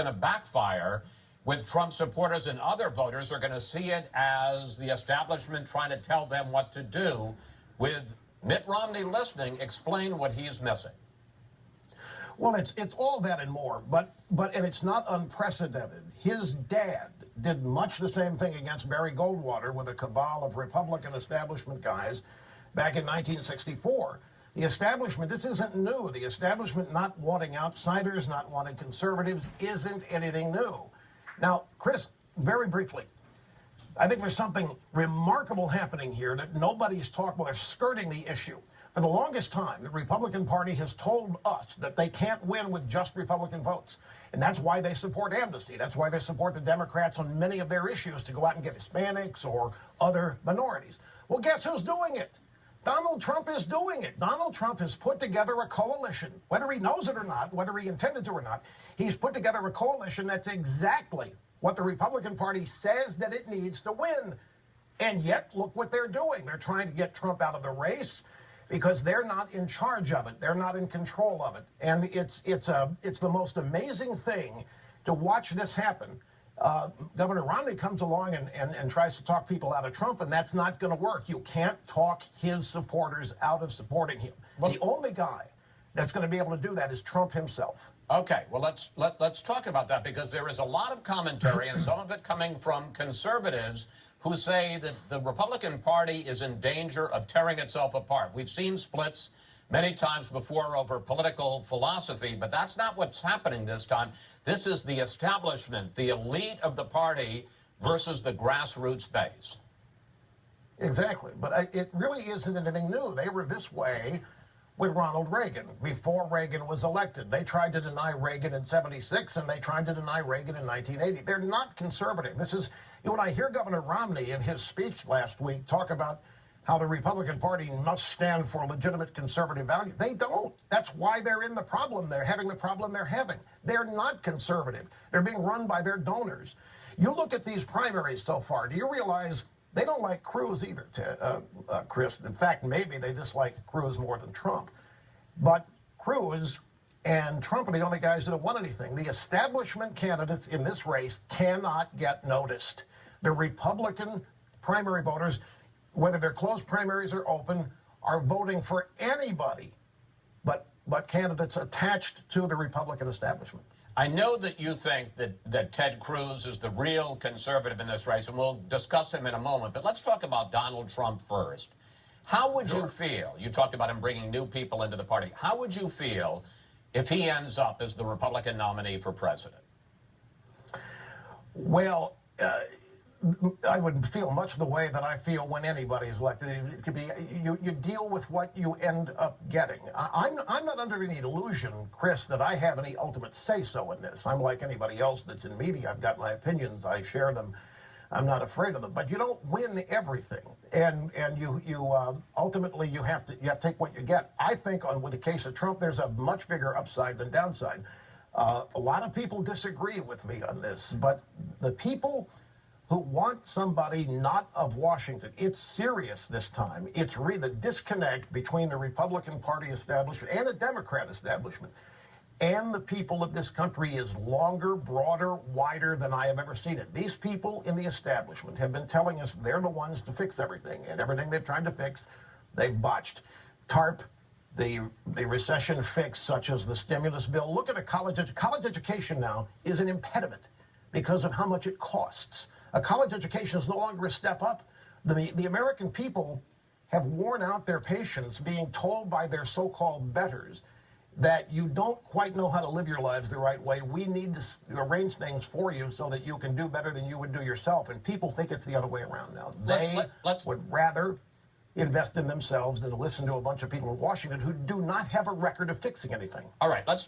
going to backfire with Trump supporters, and other voters are going to see it as the establishment trying to tell them what to do. With Mitt Romney listening, explain what he's missing. Well, it's all that and more, but and it's not unprecedented. His dad did much the same thing against Barry Goldwater with a cabal of Republican establishment guys back in 1964. The establishment, this isn't new. The establishment not wanting outsiders, not wanting conservatives, isn't anything new. Now, Chris, very briefly, I think there's something remarkable happening here that nobody's talking about. They're skirting the issue. For the longest time, the Republican Party has told us that they can't win with just Republican votes. And that's why they support amnesty. That's why they support the Democrats on many of their issues to go out and get Hispanics or other minorities. Well, guess who's doing it? Donald Trump is doing it. Donald Trump has put together a coalition, whether he knows it or not, whether he intended to or not. He's put together a coalition that's exactly what the Republican Party says that it needs to win. And yet, look what they're doing. They're trying to get Trump out of the race because they're not in charge of it. They're not in control of it. And it's the most amazing thing to watch this happen. Governor Romney comes along and tries to talk people out of Trump, and that's not going to work. You can't talk his supporters out of supporting him. Well, the only guy that's going to be able to do that is Trump himself. Okay, well, let's talk about that, because there is a lot of commentary, and some of it coming from conservatives who say that the Republican Party is in danger of tearing itself apart. We've seen splits many times before over political philosophy, but that's not what's happening this time. This is the establishment, the elite of the party versus the grassroots base. Exactly, but it really isn't anything new. They were this way with Ronald Reagan before Reagan was elected. They tried to deny Reagan in '76, and they tried to deny Reagan in 1980. They're not conservative. This is, when I hear Governor Romney in his speech last week talk about how the Republican Party must stand for legitimate conservative values, they don't. That's why they're in the problem. They're having the problem they're having. They're not conservative. They're being run by their donors. You look at these primaries so far, do you realize they don't like Cruz either, Chris? In fact, maybe they dislike Cruz more than Trump. But Cruz and Trump are the only guys that have won anything. The establishment candidates in this race cannot get noticed. The Republican primary voters, whether they're closed primaries or open, are voting for anybody but candidates attached to the Republican establishment. I know that you think that Ted Cruz is the real conservative in this race, and we'll discuss him in a moment, but let's talk about Donald Trump first. How would you feel, you talked about him bringing new people into the party, how would you feel if he ends up as the Republican nominee for president? Well, I would feel much the way that I feel when anybody is elected. It could be you deal with what you end up getting. I'm not under any illusion, Chris, that I have any ultimate say-so in this. I'm like anybody else that's in media. I've got my opinions. I share them. I'm not afraid of them. But you don't win everything, and you ultimately you have to take what you get. I think with the case of Trump, there's a much bigger upside than downside. A lot of people disagree with me on this, but the people who want somebody not of Washington, it's serious this time. It's the disconnect between the Republican Party establishment and the Democrat establishment and the people of this country is longer, broader, wider than I have ever seen it. These people in the establishment have been telling us they're the ones to fix everything, and everything they've tried to fix, they've botched. TARP, the recession fix, such as the stimulus bill. Look at a college education now is an impediment because of how much it costs. A college education is no longer a step up. The American people have worn out their patience being told by their so-called betters that you don't quite know how to live your lives the right way. We need to arrange things for you so that you can do better than you would do yourself. And people think it's the other way around now. They would rather invest in themselves than listen to a bunch of people in Washington who do not have a record of fixing anything. All right, let's